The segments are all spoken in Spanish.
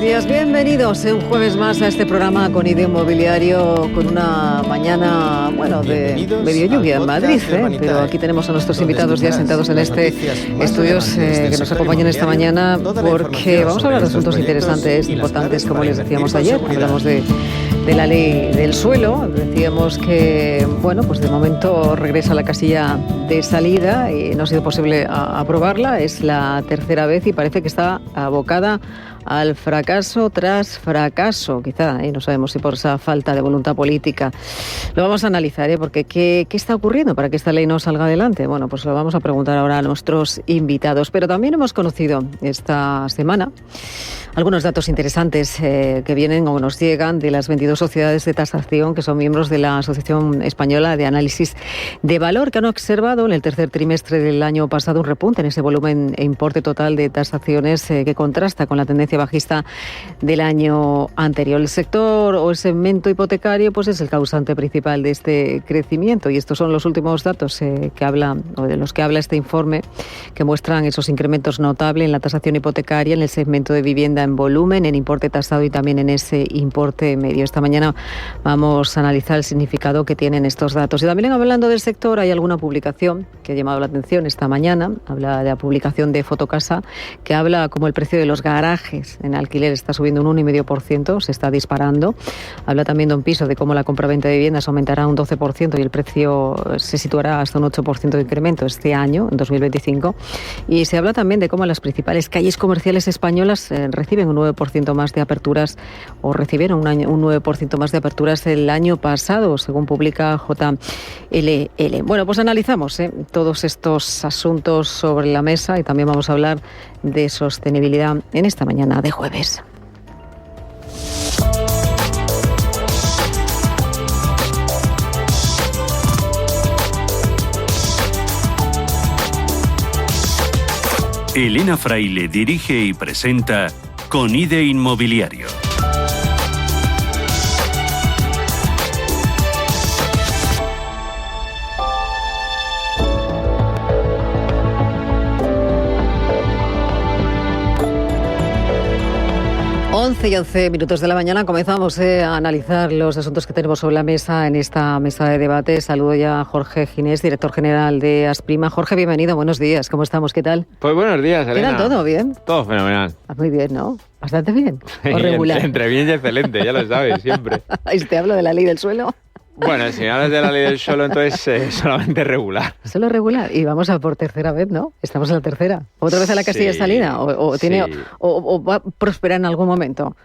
días, bienvenidos un jueves más a este programa con Idea Inmobiliario, con una mañana, bueno, de medio lluvia en Madrid, pero aquí tenemos a nuestros invitados ya sentados en este estudios que nos acompañan esta mañana, porque vamos a hablar de asuntos interesantes, importantes, como les decíamos ayer. Hablamos de la ley del suelo. Decíamos que, bueno, pues de momento regresa a la casilla de salida y no ha sido posible aprobarla. Es la tercera vez y parece que está abocada al fracaso tras fracaso, quizá, no sabemos si por esa falta de voluntad política. Lo vamos a analizar, porque ¿qué está ocurriendo para que esta ley no salga adelante? Bueno, pues lo vamos a preguntar ahora a nuestros invitados. Pero también hemos conocido esta semana algunos datos interesantes que vienen o nos llegan de las 22 sociedades de tasación que son miembros de la Asociación Española de Análisis de Valor, que han observado en el tercer trimestre del año pasado un repunte en ese volumen e importe total de tasaciones que contrasta con la tendencia bajista del año anterior. El sector o el segmento hipotecario pues es el causante principal de este crecimiento, y estos son los últimos datos que habla, o de los que habla este informe, que muestran esos incrementos notables en la tasación hipotecaria, en el segmento de vivienda en volumen, en importe tasado y también en ese importe medio. Esta mañana vamos a analizar el significado que tienen estos datos. Y también, hablando del sector, hay alguna publicación que ha llamado la atención esta mañana. Habla de la publicación de Fotocasa, que habla como el precio de los garajes en alquiler está subiendo un 1,5%, se está disparando. Habla también de un piso, de cómo la compraventa de viviendas aumentará un 12% y el precio se situará hasta un 8% de incremento este año, en 2025. Y se habla también de cómo las principales calles comerciales españolas reciben un 9% más de aperturas, o recibieron un 9% más de aperturas el año pasado, según publica JLL. Bueno, pues analizamos todos estos asuntos sobre la mesa, y también vamos a hablar de sostenibilidad en esta mañana de jueves. Elena Fraile dirige y presenta Con IDE Inmobiliario. Y 11 minutos de la mañana comenzamos a analizar los asuntos que tenemos sobre la mesa en esta mesa de debate. Saludo ya a Jorge Ginés, director general de Asprima. Jorge, bienvenido, buenos días, ¿cómo estamos? ¿Qué tal? Pues buenos días, Elena. ¿Qué tal todo? ¿Bien? Todo fenomenal. Muy bien, ¿no? Bastante bien. ¿O regular? Entre bien y excelente, ya lo sabes, siempre. ¿Y te hablo de la ley del suelo? Bueno, si hablas de la ley del suelo, entonces solamente regular. Solo regular. Y vamos a por tercera vez, ¿no? Estamos en la tercera. ¿Otra vez a la casilla de salida? ¿O va a prosperar en algún momento?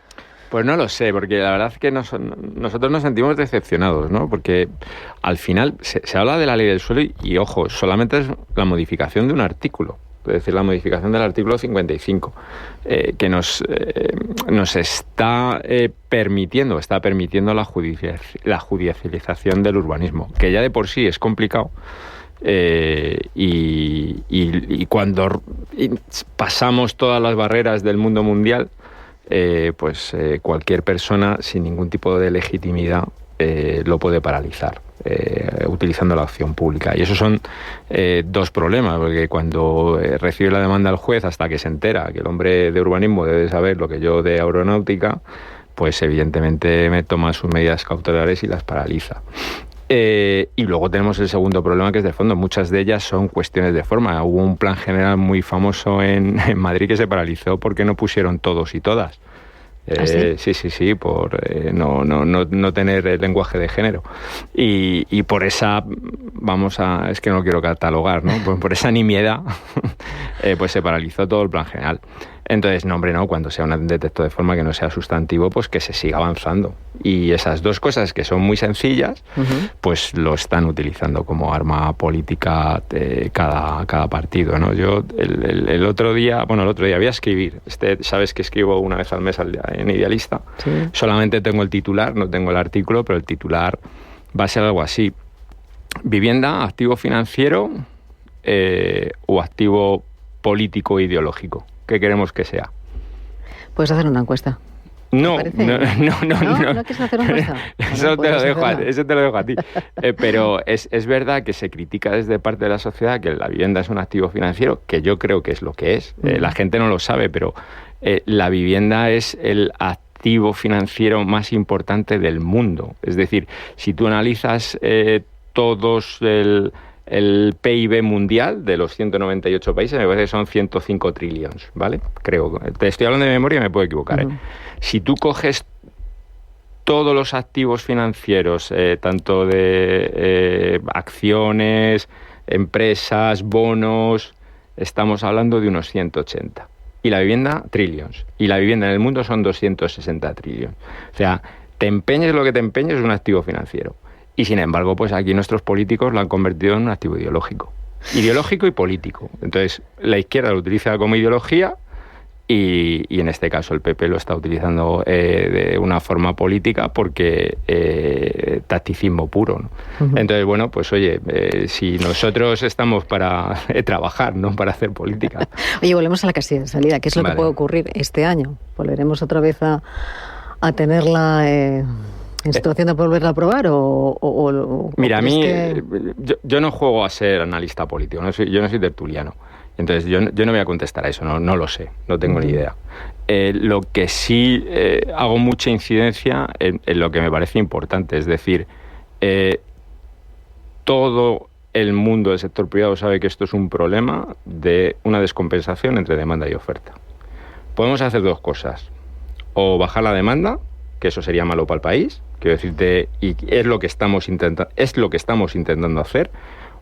Pues no lo sé, porque la verdad es que nosotros nos sentimos decepcionados, ¿no? Porque al final se habla de la ley del suelo y, ojo, solamente es la modificación de un artículo. Es decir, la modificación del artículo 55, que nos está permitiendo la judicialización del urbanismo, que ya de por sí es complicado. Y cuando pasamos todas las barreras del mundo mundial, cualquier persona sin ningún tipo de legitimidad lo puede paralizar utilizando la acción pública. Y esos son dos problemas, porque cuando recibe la demanda el juez, hasta que se entera que el hombre de urbanismo debe saber lo que yo de aeronáutica, pues evidentemente me toma sus medidas cautelares y las paraliza. Y luego tenemos el segundo problema, que es de fondo. Muchas de ellas son cuestiones de forma. Hubo un plan general muy famoso en Madrid que se paralizó porque no pusieron todos y todas. Sí, por no tener el lenguaje de género. Y por esa, es que no lo quiero catalogar, ¿no? Por esa nimiedad, pues se paralizó todo el plan general. Entonces, cuando sea un detector de forma que no sea sustantivo, pues que se siga avanzando. Y esas dos cosas, que son muy sencillas, pues lo están utilizando como arma política cada partido, ¿no? Yo el otro día voy a escribir. Sabes que escribo una vez al mes en Idealista. ¿Sí? Solamente tengo el titular, no tengo el artículo, pero el titular va a ser algo así: vivienda, activo financiero o activo político e ideológico. ¿Qué queremos que sea? Puedes hacer una encuesta. No, no quieres hacer un puesto. Eso te lo dejo a ti. Pero es verdad que se critica desde parte de la sociedad que la vivienda es un activo financiero, que yo creo que es lo que es. La gente no lo sabe, pero la vivienda es el activo financiero más importante del mundo. Es decir, si tú analizas todos el PIB mundial de los 198 países, me parece que son 105 trillones, ¿vale? Creo. Te estoy hablando de memoria y me puedo equivocar, Si tú coges todos los activos financieros, tanto de acciones, empresas, bonos, estamos hablando de unos 180. Y la vivienda, trillions. Y la vivienda en el mundo son 260 trillones. O sea, te empeñes lo que te empeñes, es un activo financiero. Y sin embargo, pues aquí nuestros políticos lo han convertido en un activo ideológico. Ideológico y político. Entonces, la izquierda lo utiliza como ideología y en este caso el PP lo está utilizando de una forma política porque tacticismo puro, ¿no? Entonces, bueno, pues oye, si nosotros estamos para trabajar, no para hacer política. Oye, volvemos a la casilla de salida. ¿Qué es lo que puede ocurrir este año? ¿Volveremos otra vez a tenerla en situación de volverla a aprobar Mira, a mí yo no juego a ser analista político, yo no soy tertuliano. Entonces yo no voy a contestar a eso, no lo sé, no tengo ni idea. Lo que sí hago mucha incidencia en lo que me parece importante, es decir, todo el mundo del sector privado sabe que esto es un problema de una descompensación entre demanda y oferta. Podemos hacer dos cosas, o bajar la demanda, que eso sería malo para el país, quiero decirte, y es lo que estamos intentando hacer,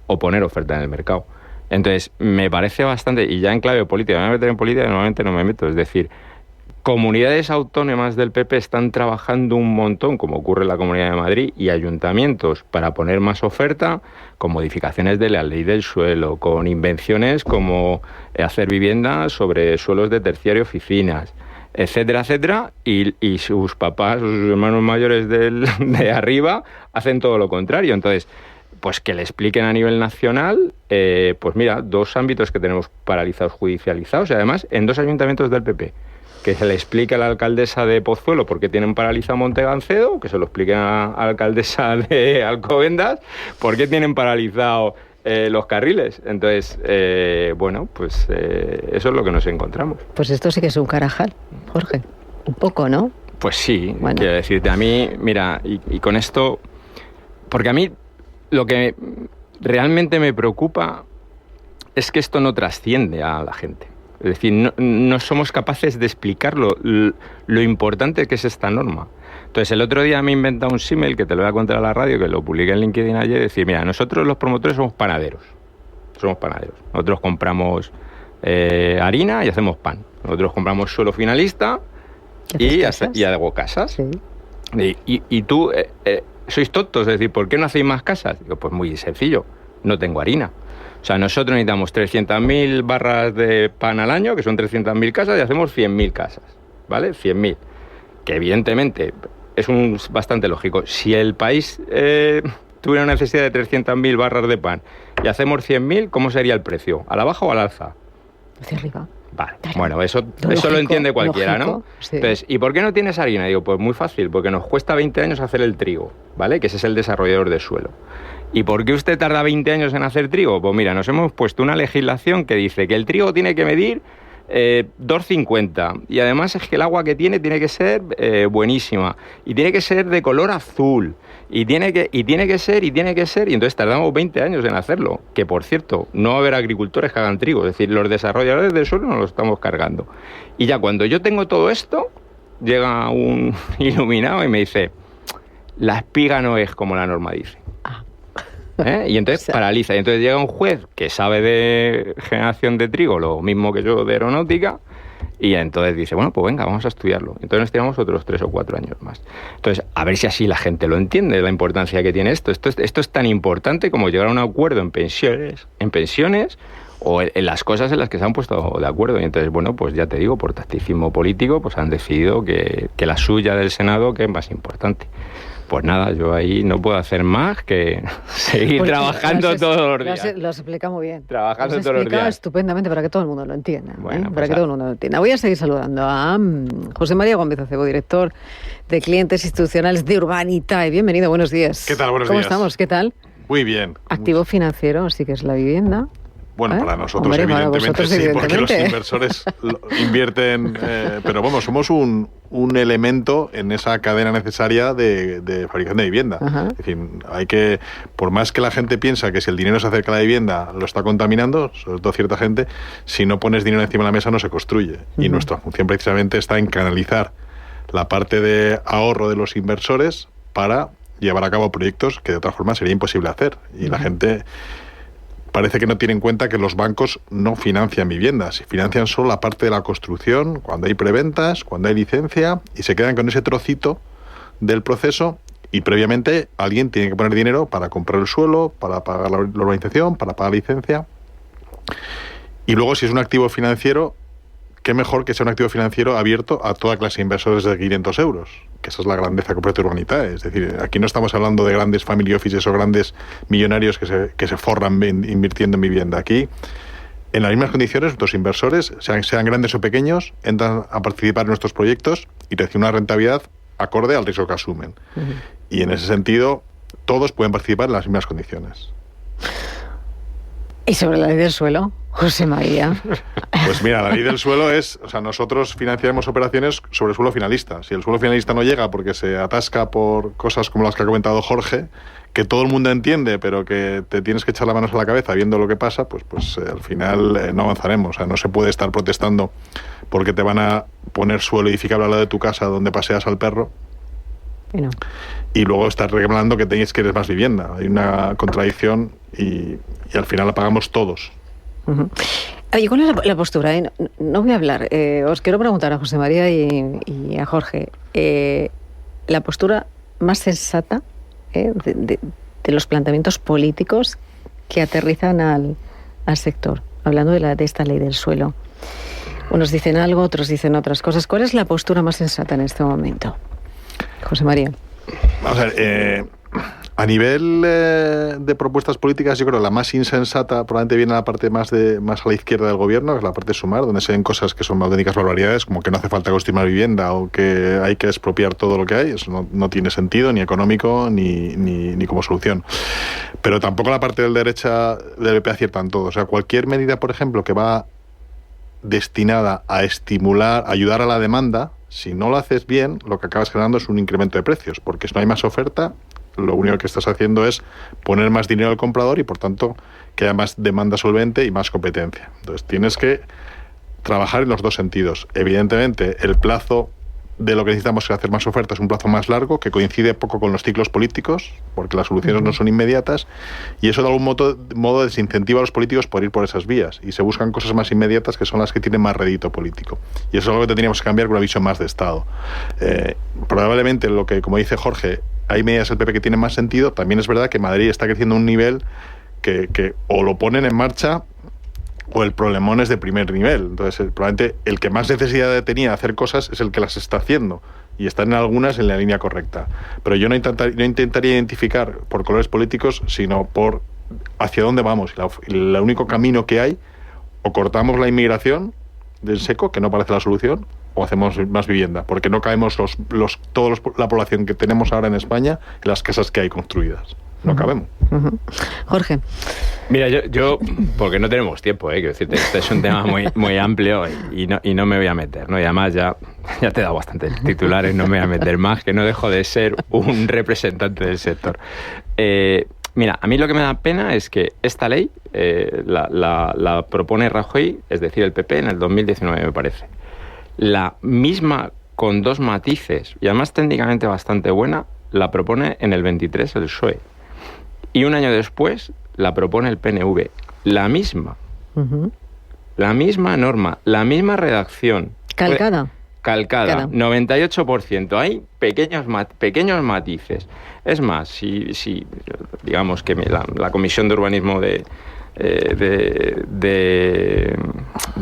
o poner oferta en el mercado. Entonces, me parece bastante, y ya en clave política, me voy a meter en política, normalmente no me meto, es decir, comunidades autónomas del PP están trabajando un montón, como ocurre en la Comunidad de Madrid, y ayuntamientos para poner más oferta, con modificaciones de la ley del suelo, con invenciones como hacer viviendas sobre suelos de terciario, oficinas, etcétera, etcétera, y sus papás, sus hermanos mayores de arriba, hacen todo lo contrario. Entonces, pues que le expliquen a nivel nacional, pues mira, dos ámbitos que tenemos paralizados, judicializados, y además en dos ayuntamientos del PP. Que se le explique a la alcaldesa de Pozuelo por qué tienen paralizado Montegancedo, que se lo expliquen a la alcaldesa de Alcobendas por qué tienen paralizado los carriles. Entonces, bueno, pues eso es lo que nos encontramos. Pues esto sí que es un carajal, Jorge. Un poco, ¿no? Pues sí, bueno. Quiero decirte, a mí, mira, y con esto, porque a mí lo que realmente me preocupa es que esto no trasciende a la gente. Es decir, no somos capaces de explicar lo importante que es esta norma. Entonces, el otro día me he inventado un símil que te lo voy a contar a la radio, que lo publiqué en LinkedIn ayer, decir, mira, nosotros los promotores somos panaderos. Nosotros compramos harina y hacemos pan. Nosotros compramos suelo finalista y hago casas. Sí. Y tú, sois tontos, es decir, ¿por qué no hacéis más casas? Digo, pues muy sencillo, no tengo harina. O sea, nosotros necesitamos 300.000 barras de pan al año, que son 300.000 casas, y hacemos 100.000 casas, ¿vale? 100.000. Que evidentemente es bastante lógico. Si el país tuviera una necesidad de 300.000 barras de pan y hacemos 100.000, ¿cómo sería el precio? ¿A la baja o al alza? Hacia arriba. Vale, claro. Bueno, eso lo entiende cualquiera, lógico, ¿no? Sí. Entonces, ¿y por qué no tienes harina? Digo, pues muy fácil, porque nos cuesta 20 años hacer el trigo, ¿vale? Que ese es el desarrollador de suelo. ¿Y por qué usted tarda 20 años en hacer trigo? Pues mira, nos hemos puesto una legislación que dice que el trigo tiene que medir 2,50 y además es que el agua que tiene que ser buenísima y tiene que ser de color azul y tiene que ser y entonces tardamos 20 años en hacerlo, que por cierto no va a haber agricultores que hagan trigo, es decir, los desarrolladores del suelo nos lo estamos cargando. Y ya cuando yo tengo todo esto, llega un iluminado y me dice, la espiga no es como la norma dice. Y entonces paraliza. Y entonces llega un juez que sabe de generación de trigo, lo mismo que yo de aeronáutica, y entonces dice, bueno, pues venga, vamos a estudiarlo. Entonces nos tiramos otros 3 o 4 años más. Entonces, a ver si así la gente lo entiende, la importancia que tiene esto. Esto es tan importante como llegar a un acuerdo en pensiones o en las cosas en las que se han puesto de acuerdo. Y entonces, bueno, pues ya te digo, por tacticismo político, pues han decidido que la suya del Senado que es más importante. Pues nada, yo ahí no puedo hacer más que seguir trabajando todos los días. Lo has explicado muy bien. Trabajando todos los días. Estupendamente para que todo el mundo lo entienda. Bueno, para que todo el mundo lo entienda. Voy a seguir saludando a José María Gómez Acebo, director de clientes institucionales de Urbanitae. Bienvenido, buenos días. ¿Qué tal? Buenos días. ¿Cómo estamos? ¿Qué tal? Muy bien. Activo financiero, sí que es la vivienda. Bueno, para nosotros, evidentemente, porque los inversores invierten, pero vamos, somos un elemento en esa cadena necesaria de fabricación de vivienda. Ajá. Es decir, hay que, por más que la gente piensa que si el dinero se acerca a la vivienda lo está contaminando, sobre todo cierta gente, si no pones dinero encima de la mesa no se construye. Y nuestra función precisamente está en canalizar la parte de ahorro de los inversores para llevar a cabo proyectos que de otra forma sería imposible hacer. Y la gente parece que no tiene en cuenta que los bancos no financian viviendas, financian solo la parte de la construcción, cuando hay preventas, cuando hay licencia, y se quedan con ese trocito del proceso, y previamente alguien tiene que poner dinero para comprar el suelo, para pagar la urbanización, para pagar la licencia. Y luego, si es un activo financiero, qué mejor que sea un activo financiero abierto a toda clase de inversores de 500 euros, que esa es la grandeza que ofrece Urbanitae. Es decir, aquí no estamos hablando de grandes family offices o grandes millonarios que se forran invirtiendo en vivienda. Aquí, en las mismas condiciones, nuestros inversores, sean grandes o pequeños, entran a participar en nuestros proyectos y reciben una rentabilidad acorde al riesgo que asumen. Y en ese sentido, todos pueden participar en las mismas condiciones. ¿Y sobre la ley del suelo, José María? Pues mira, la ley del suelo es, o sea, nosotros financiamos operaciones sobre el suelo finalista. Si el suelo finalista no llega porque se atasca por cosas como las que ha comentado Jorge, que todo el mundo entiende, pero que te tienes que echar las manos a la cabeza viendo lo que pasa, pues al final no avanzaremos. O sea, no se puede estar protestando porque te van a poner suelo edificable al lado de tu casa donde paseas al perro. No. Y luego estás reclamando que quieres más vivienda. Hay una contradicción y al final la pagamos todos. Oye, ¿cuál es la postura? No voy a hablar. Os quiero preguntar a José María y a Jorge. La postura más sensata de los planteamientos políticos que aterrizan al sector, hablando de esta ley del suelo. Unos dicen algo, otros dicen otras cosas. ¿Cuál es la postura más sensata en este momento? José María. Vamos a ver, a nivel de propuestas políticas, yo creo que la más insensata probablemente viene a la parte más a la izquierda del gobierno, que es la parte de Sumar, donde se ven cosas que son auténticas barbaridades, como que no hace falta construir más vivienda o que hay que expropiar todo lo que hay. Eso no tiene sentido, ni económico, ni como solución. Pero tampoco la parte del derecha del PP aciertan todo. O sea, cualquier medida, por ejemplo, que va destinada a estimular, ayudar a la demanda, si no lo haces bien, lo que acabas generando es un incremento de precios, porque si no hay más oferta, lo único que estás haciendo es poner más dinero al comprador y, por tanto, que haya más demanda solvente y más competencia. Entonces, tienes que trabajar en los dos sentidos. Evidentemente, el plazo de lo que necesitamos es hacer más ofertas, un plazo más largo, que coincide poco con los ciclos políticos, porque las soluciones no son inmediatas, y eso de algún modo desincentiva a los políticos por ir por esas vías, y se buscan cosas más inmediatas que son las que tienen más rédito político. Y eso es algo que tendríamos que cambiar con una visión más de Estado. Probablemente, lo que, como dice Jorge, hay medidas del PP que tienen más sentido. También es verdad que Madrid está creciendo a un nivel que o lo ponen en marcha o el problemón es de primer nivel. Entonces, probablemente el que más necesidad tenía de hacer cosas es el que las está haciendo, y están en algunas en la línea correcta. Pero yo no intentaría identificar por colores políticos, sino por hacia dónde vamos. Y el único camino que hay, o cortamos la inmigración del seco, que no parece la solución, o hacemos más vivienda, porque no caemos toda la población que tenemos ahora en España en las casas que hay construidas. No cabemos. Jorge. Mira, yo porque no tenemos tiempo, quiero decirte, este es un tema muy amplio y no me voy a meter, ¿no? Y además ya te he dado bastantes titulares, no me voy a meter más, que no dejo de ser un representante del sector. Mira, a mí lo que me da pena es que esta ley la propone Rajoy, es decir, el PP, en el 2019, me parece. La misma, con dos matices, y además técnicamente bastante buena, la propone en el 23 el PSOE. Y un año después la propone el PNV. La misma. La misma norma, la misma redacción. Calcada. 98%. Hay pequeños matices. Es más, si digamos que la Comisión de Urbanismo de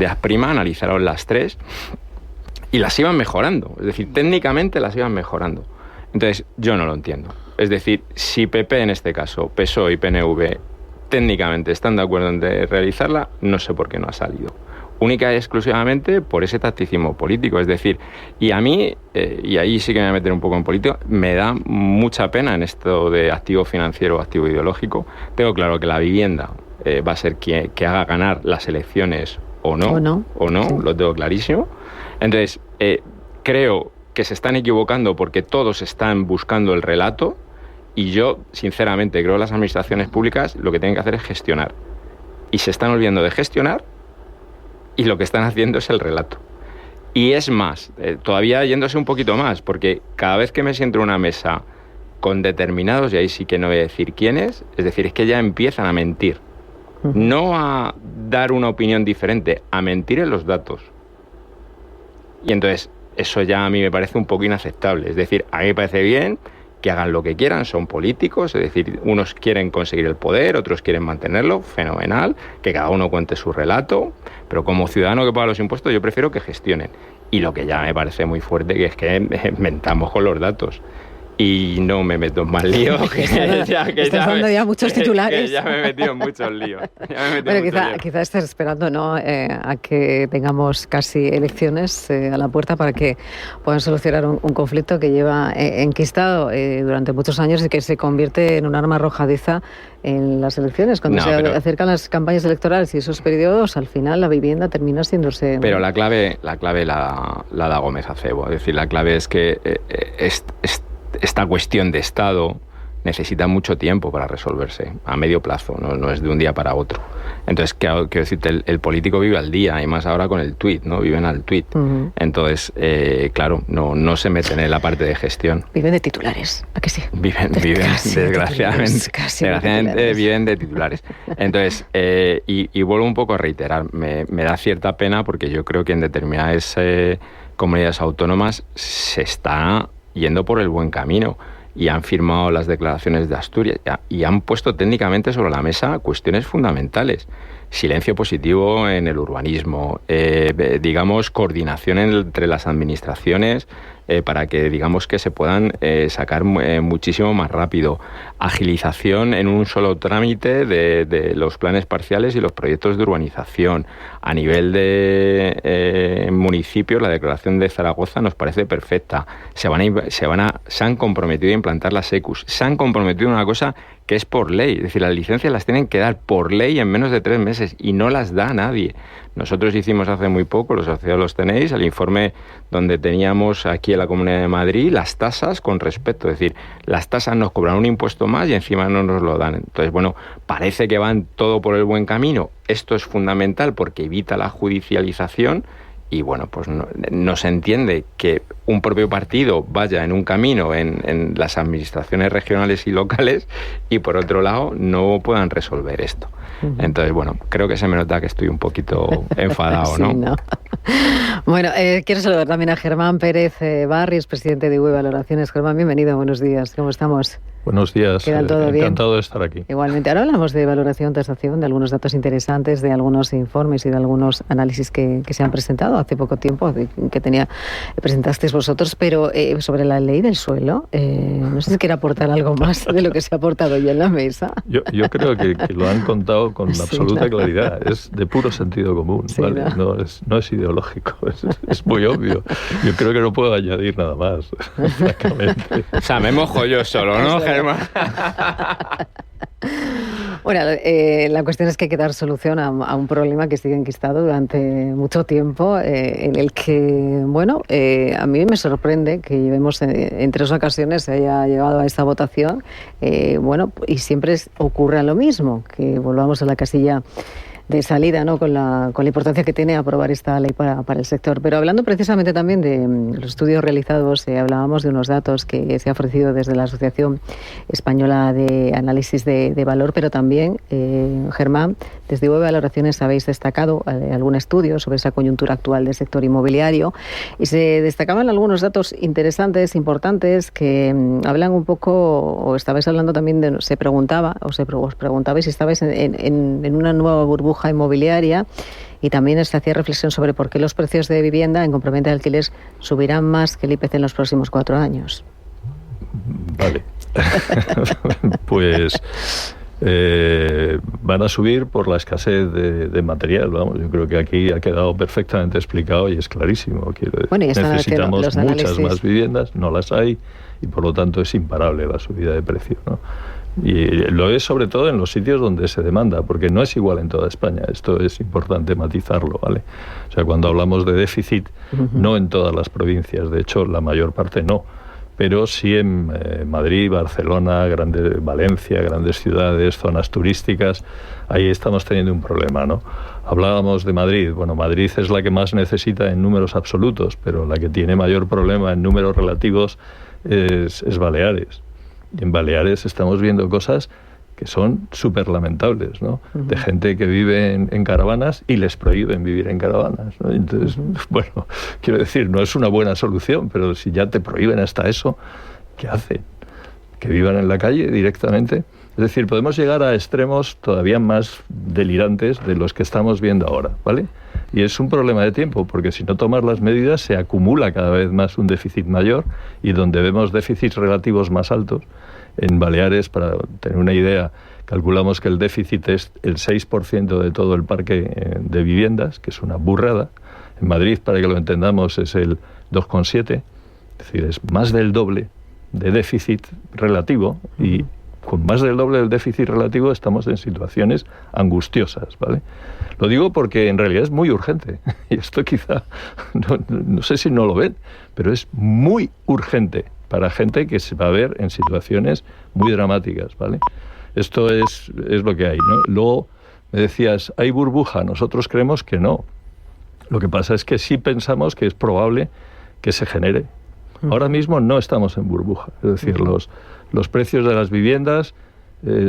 Asprima analizaron las tres y las iban mejorando. Es decir, técnicamente las iban mejorando. Entonces, yo no lo entiendo. Es decir, si PP en este caso, PSOE y PNV técnicamente están de acuerdo en realizarla, no sé por qué no ha salido. Única y exclusivamente por ese tacticismo político. Es decir, y a mí, y ahí sí que me voy a meter un poco en político, me da mucha pena en esto de activo financiero o activo ideológico. Tengo claro que la vivienda va a ser que haga ganar las elecciones o no, sí. Lo tengo clarísimo. Entonces, creo que se están equivocando porque todos están buscando el relato, y yo, sinceramente, creo que las administraciones públicas lo que tienen que hacer es gestionar. Y se están olvidando de gestionar, y lo que están haciendo es el relato. Y es más, todavía yéndose un poquito más, porque cada vez que me siento en una mesa con determinados, y ahí sí que no voy a decir quiénes, es decir, es que ya empiezan a mentir. No a dar una opinión diferente, a mentir en los datos. Y entonces, eso ya a mí me parece un poco inaceptable. Es decir, a mí me parece bien que hagan lo que quieran, son políticos, es decir, unos quieren conseguir el poder, otros quieren mantenerlo, fenomenal, que cada uno cuente su relato, pero como ciudadano que paga los impuestos yo prefiero que gestionen. Y lo que ya me parece muy fuerte que es que mentamos con los datos. Y no me meto en más líos. Estás dando ya muchos titulares. Que ya me he metido en muchos líos. Bueno, quizá estés esperando, ¿no?, a que tengamos casi elecciones a la puerta para que puedan solucionar un conflicto que lleva enquistado durante muchos años y que se convierte en un arma arrojadiza en las elecciones. Cuando se acercan las campañas electorales y esos periodos, al final la vivienda termina siéndose... Pero la clave la da Gómez Acebo. Es decir, la clave es que esta cuestión de Estado necesita mucho tiempo para resolverse, a medio plazo, no es de un día para otro. Entonces, quiero decirte, el político vive al día, y más ahora con el tuit, ¿no? Viven al tuit. Entonces, claro, no se meten en la parte de gestión. Viven de titulares, ¿a que sí? Viven desgraciadamente viven de titulares. Entonces, y vuelvo un poco a reiterar, me da cierta pena porque yo creo que en determinadas comunidades autónomas se está yendo por el buen camino y han firmado las declaraciones de Asturias y han puesto técnicamente sobre la mesa cuestiones fundamentales. Silencio positivo en el urbanismo, digamos, coordinación entre las administraciones para que, digamos, que se puedan sacar muchísimo más rápido. Agilización en un solo trámite de los planes parciales y los proyectos de urbanización. A nivel de municipios, la declaración de Zaragoza nos parece perfecta. Se han comprometido a implantar las ECUs. Se han comprometido a una cosa que es por ley. Es decir, las licencias las tienen que dar por ley en menos de 3 meses y no las da nadie. Nosotros hicimos hace muy poco, los asociados los tenéis, el informe donde teníamos aquí en la Comunidad de Madrid las tasas con respecto. Es decir, las tasas nos cobran un impuesto más y encima no nos lo dan. Entonces, bueno, parece que van todo por el buen camino. Esto es fundamental porque evita la judicialización. Y bueno, pues no se entiende que un propio partido vaya en un camino en las administraciones regionales y locales y por otro lado no puedan resolver esto. Entonces, bueno, creo que se me nota que estoy un poquito enfadado, sí, ¿no? Bueno, quiero saludar también a Germán Pérez Barris, presidente de UE Valoraciones. Germán, bienvenido, buenos días. ¿Cómo estamos? Buenos días, encantado de estar aquí. Igualmente, ahora hablamos de valoración, tasación, de algunos datos interesantes, de algunos informes y de algunos análisis que se han presentado hace poco tiempo, que presentasteis vosotros, pero sobre la ley del suelo, no sé si quiere aportar algo más de lo que se ha aportado ya en la mesa. Yo creo que lo han contado con absoluta claridad, es de puro sentido común, sí, ¿vale? No es ideológico, es muy obvio. Yo creo que no puedo añadir nada más, francamente. O sea, me mojo yo solo, ¿no, Germán? Bueno, la cuestión es que hay que dar solución a un problema que sigue enquistado durante mucho tiempo, en el que, bueno, a mí me sorprende que llevemos en 3 ocasiones se haya llegado a esta votación, bueno, y siempre ocurre lo mismo, que volvamos a la casilla de salida, ¿no?, con la importancia que tiene aprobar esta ley para el sector. Pero hablando precisamente también de los estudios realizados, hablábamos de unos datos que se ha ofrecido desde la Asociación Española de Análisis de Valor, pero también, Germán, desde UE Valoraciones habéis destacado algún estudio sobre esa coyuntura actual del sector inmobiliario y se destacaban algunos datos interesantes, importantes, que hablan un poco, o estabais hablando también os preguntabais si estabais en una nueva burbuja inmobiliaria y también se hacía reflexión sobre por qué los precios de vivienda en complemento de alquileres subirán más que el IPC en los próximos 4 años. Vale. Pues van a subir por la escasez de material, vamos. Yo creo que aquí ha quedado perfectamente explicado y es clarísimo. Bueno, necesitamos muchas más viviendas, no las hay, y por lo tanto es imparable la subida de precios, ¿no? Y lo es sobre todo en los sitios donde se demanda, porque no es igual en toda España. Esto es importante matizarlo, ¿vale? O sea, cuando hablamos de déficit, no en todas las provincias, de hecho la mayor parte no, pero sí en Madrid, Barcelona, Valencia, grandes ciudades, zonas turísticas, ahí estamos teniendo un problema, ¿no? Hablábamos de Madrid. Bueno, Madrid es la que más necesita en números absolutos, pero la que tiene mayor problema en números relativos es Baleares. Y en Baleares estamos viendo cosas que son súper lamentables, ¿no? De gente que vive en caravanas y les prohíben vivir en caravanas, ¿no? Entonces, bueno, quiero decir, no es una buena solución, pero si ya te prohíben hasta eso, ¿qué hacen? ¿Que vivan en la calle directamente? Es decir, podemos llegar a extremos todavía más delirantes de los que estamos viendo ahora, ¿vale? Y es un problema de tiempo, porque si no tomas las medidas se acumula cada vez más un déficit mayor, y donde vemos déficits relativos más altos, en Baleares, para tener una idea, calculamos que el déficit es el 6% de todo el parque de viviendas, que es una burrada. En Madrid, para que lo entendamos, es el 2,7%, es decir, es más del doble de déficit relativo, y con más del doble del déficit relativo estamos en situaciones angustiosas, ¿vale? Lo digo porque en realidad es muy urgente, y esto quizá, no sé si no lo ven, pero es muy urgente para gente que se va a ver en situaciones muy dramáticas, ¿vale? Esto es lo que hay, ¿no? Luego me decías, ¿hay burbuja? Nosotros creemos que no. Lo que pasa es que sí pensamos que es probable que se genere. Ahora mismo no estamos en burbuja, es decir, los precios de las viviendas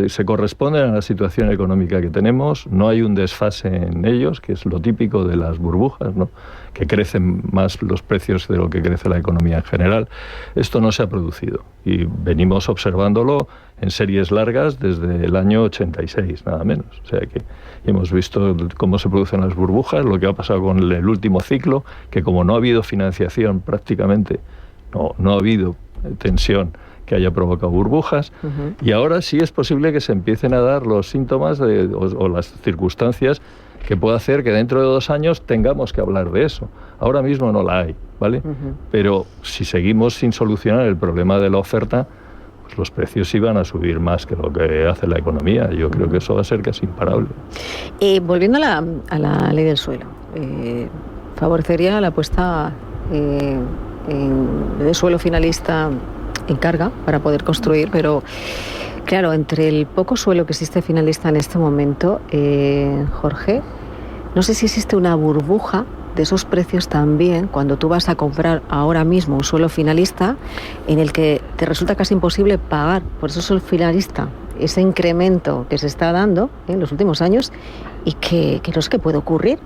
se corresponden a la situación económica que tenemos, no hay un desfase en ellos, que es lo típico de las burbujas, ¿no? Que crecen más los precios de lo que crece la economía en general. Esto no se ha producido y venimos observándolo en series largas desde el año 86, nada menos. O sea que hemos visto cómo se producen las burbujas, lo que ha pasado con el último ciclo, que como no ha habido financiación prácticamente, no ha habido tensión que haya provocado burbujas, y ahora sí es posible que se empiecen a dar los síntomas o las circunstancias que pueda hacer que dentro de 2 años tengamos que hablar de eso. Ahora mismo no la hay, ¿vale? Pero si seguimos sin solucionar el problema de la oferta, pues los precios sí van a subir más que lo que hace la economía. Yo creo que eso va a ser casi imparable. Volviendo a la ley del suelo, favorecería la puesta de suelo finalista en carga para poder construir, pero claro, entre el poco suelo que existe finalista en este momento, Jorge, no sé si existe una burbuja de esos precios también cuando tú vas a comprar ahora mismo un suelo finalista en el que te resulta casi imposible pagar por ese suelo finalista ese incremento que se está dando en los últimos años, y que no sé qué puede ocurrir,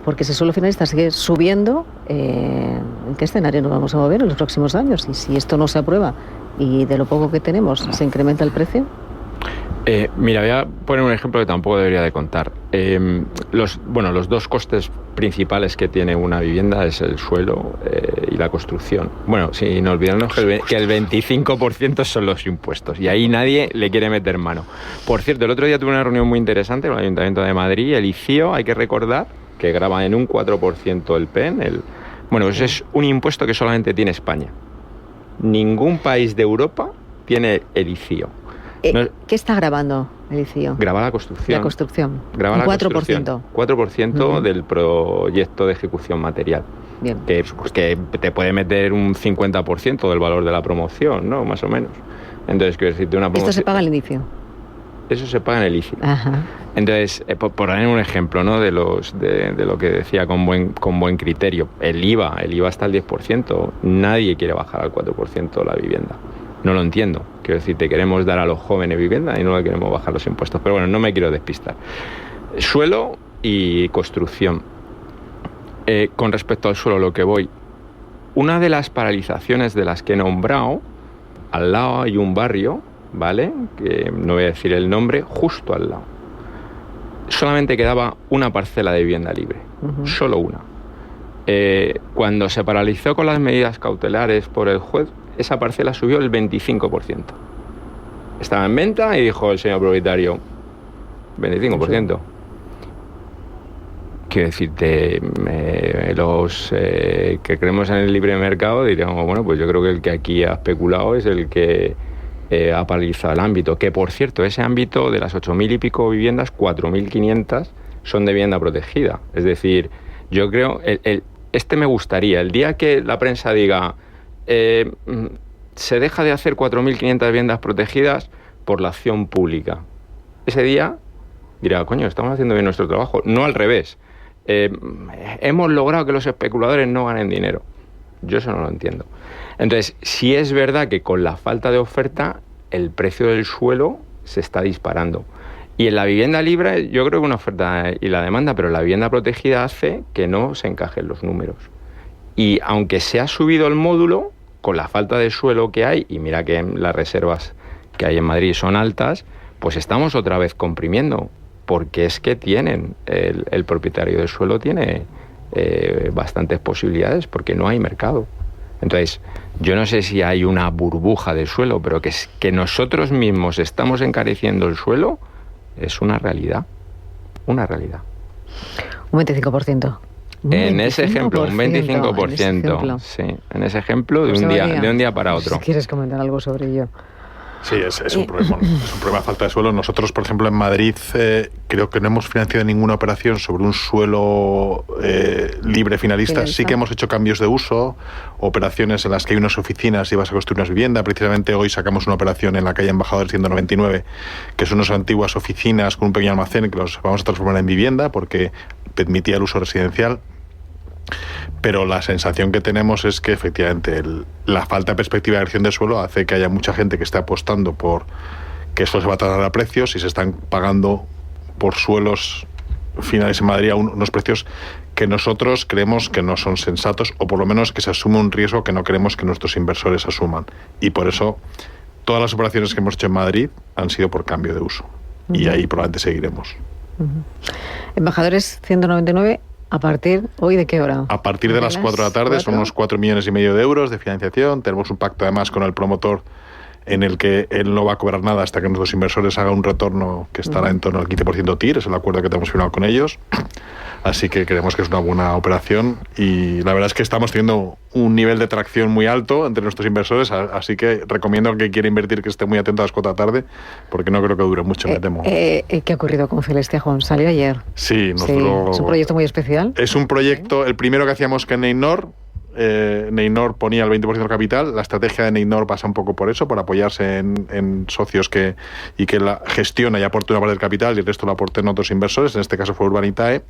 porque ese suelo finalista sigue subiendo. ¿En qué escenario nos vamos a mover en los próximos años? Y si esto no se aprueba y de lo poco que tenemos se incrementa el precio. Mira, voy a poner un ejemplo que tampoco debería de contar. Los dos costes principales que tiene una vivienda es el suelo y la construcción. Bueno, sin olvidarnos que el 25% son los impuestos, y ahí nadie le quiere meter mano. Por cierto, el otro día tuve una reunión muy interesante con el Ayuntamiento de Madrid. El ICIO, hay que recordar que grava en un 4% el PEN. Eso es un impuesto que solamente tiene España. Ningún país de Europa tiene el ICIO. ¿Qué está grabando el ICIO? Graba la construcción. La construcción. Graba un la 4%. Construcción. 4% del proyecto de ejecución material. Bien. Que te puede meter un 50% del valor de la promoción, ¿no? Más o menos. Entonces, quiero decirte, una promoción... ¿Esto se paga al inicio? Eso se paga en el ICI. Ajá. Entonces, por dar un ejemplo, ¿no? de lo que decía con buen criterio, el IVA está al 10%. Nadie quiere bajar al 4% la vivienda. No lo entiendo. Quiero decir, te queremos dar a los jóvenes vivienda y no le queremos bajar los impuestos. Pero bueno, no me quiero despistar. Suelo y construcción. Con respecto al suelo, lo que voy. Una de las paralizaciones de las que he nombrado, al lado hay un barrio, ¿vale? Que no voy a decir el nombre, justo al lado. Solamente quedaba una parcela de vivienda libre. Solo una. Cuando se paralizó con las medidas cautelares por el juez, esa parcela subió el 25%. Estaba en venta y dijo el señor propietario, 25%. Quiero decirte, los que creemos en el libre mercado diríamos, bueno, pues yo creo que el que aquí ha especulado es el que ha paralizado el ámbito. Que, por cierto, ese ámbito de las 8.000 y pico viviendas, 4.500 son de vivienda protegida. Es decir, yo creo, me gustaría, el día que la prensa diga se deja de hacer 4.500 viviendas protegidas por la acción pública, ese día dirá, coño, estamos haciendo bien nuestro trabajo. No al revés. Hemos logrado que los especuladores no ganen dinero. Yo eso no lo entiendo. Entonces, sí es verdad que con la falta de oferta, el precio del suelo se está disparando. Y en la vivienda libre, yo creo que una oferta y la demanda, pero la vivienda protegida hace que no se encajen los números. Y aunque se ha subido el módulo, con la falta de suelo que hay, y mira que las reservas que hay en Madrid son altas, pues estamos otra vez comprimiendo. Porque es que el propietario del suelo tiene bastantes posibilidades, porque no hay mercado. Entonces, yo no sé si hay una burbuja de suelo, pero que nosotros mismos estamos encareciendo el suelo es una realidad. Una realidad. Un 25%. En ese ejemplo, un 25%. Sí, en ese ejemplo de un día para otro. Si quieres comentar algo sobre ello. Sí, es un problema. Es un problema de falta de suelo. Nosotros, por ejemplo, en Madrid, creo que no hemos financiado ninguna operación sobre un suelo libre finalista. Sí que hemos hecho cambios de uso, operaciones en las que hay unas oficinas y vas a construir una vivienda. Precisamente hoy sacamos una operación en la calle Embajador 199, que son unas antiguas oficinas con un pequeño almacén que los vamos a transformar en vivienda porque permitía el uso residencial. Pero la sensación que tenemos es que efectivamente la falta de perspectiva de elección de suelo hace que haya mucha gente que esté apostando por que esto se va a trasladar a precios y se están pagando por suelos finales en Madrid a unos precios que nosotros creemos que no son sensatos, o por lo menos que se asume un riesgo que no queremos que nuestros inversores asuman. Y por eso todas las operaciones que hemos hecho en Madrid han sido por cambio de uso. Y ahí probablemente seguiremos. Embajadores 199... ¿A partir hoy de qué hora? A partir de las 4 de la tarde, son unos 4,5 millones de euros de financiación. Tenemos un pacto además con el promotor en el que él no va a cobrar nada hasta que nuestros inversores hagan un retorno que estará en torno al 15% TIR, es el acuerdo que tenemos firmado con ellos. Así que creemos que es una buena operación y la verdad es que estamos teniendo un nivel de tracción muy alto entre nuestros inversores, así que recomiendo al que quiera invertir que esté muy atento a las 4 de la tarde, porque no creo que dure mucho, me temo. ¿Qué ha ocurrido con Celestejón? ¿Salió ayer? Sí, ¿Es un proyecto muy especial? Es un proyecto, el primero que hacíamos con Neinor. Neinor ponía el 20% del capital. La estrategia de Neinor pasa un poco por eso, por apoyarse en socios que la gestiona y aporte una parte del capital y el resto lo aporten otros inversores. En este caso fue Urbanitae.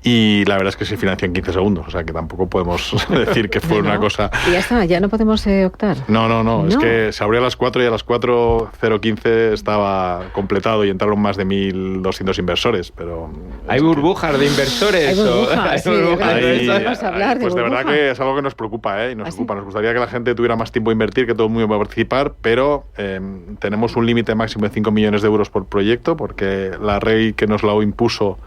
Y la verdad es que se financió en 15 segundos, o sea que tampoco podemos decir que fue una cosa... Y ya está, ya no podemos optar. No, es que se abrió a las 4 y a las 4:015 estaba completado y entraron más de 1.200 inversores, pero... ¿Hay burbujas de inversores? Hay burbujas, vamos a hablar pues de verdad que es algo que nos preocupa, y nos preocupa. Nos gustaría que la gente tuviera más tiempo a invertir, que todo el mundo va a participar, pero tenemos un límite máximo de 5 millones de euros por proyecto, porque la ley que nos lo impuso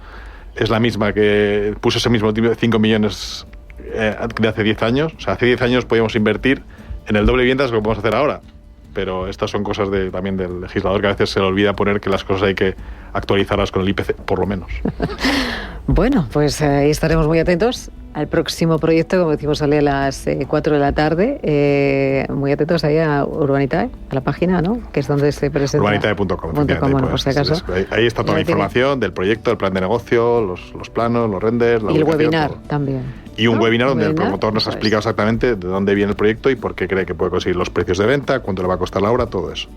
es la misma que puso ese mismo 5 millones de hace 10 años. O sea, hace 10 años podíamos invertir en el doble viviendas que lo podemos hacer ahora. Pero estas son cosas también del legislador, que a veces se le olvida poner que las cosas hay que actualizarlas con el IPC, por lo menos. Bueno, pues ahí estaremos muy atentos al próximo proyecto, como decimos, sale a las 4 de la tarde. Muy atentos ahí a Urbanitae, a la página, ¿no? Que es donde se presenta. Urbanitae.com. Bueno, por si acaso. Ahí está toda la información del proyecto, el plan de negocio, los planos, los renders, la y el webinar todo. También. Y un webinar donde el promotor nos ha explicado exactamente de dónde viene el proyecto y por qué cree que puede conseguir los precios de venta, cuánto le va a costar la obra, todo eso.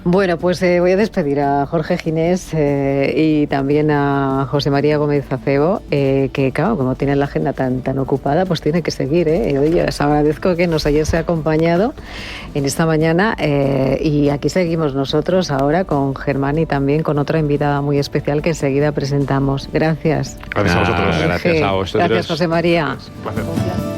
Bueno, pues voy a despedir a Jorge Ginés y también a José María Gómez Acebo, que claro, como tienen la agenda tan ocupada, pues tiene que seguir. Oye, les agradezco que nos hayas acompañado en esta mañana y aquí seguimos nosotros ahora con Germán y también con otra invitada muy especial que enseguida presentamos. Gracias. Gracias a vosotros. Gracias a vosotros. Gracias, José María. Gracias.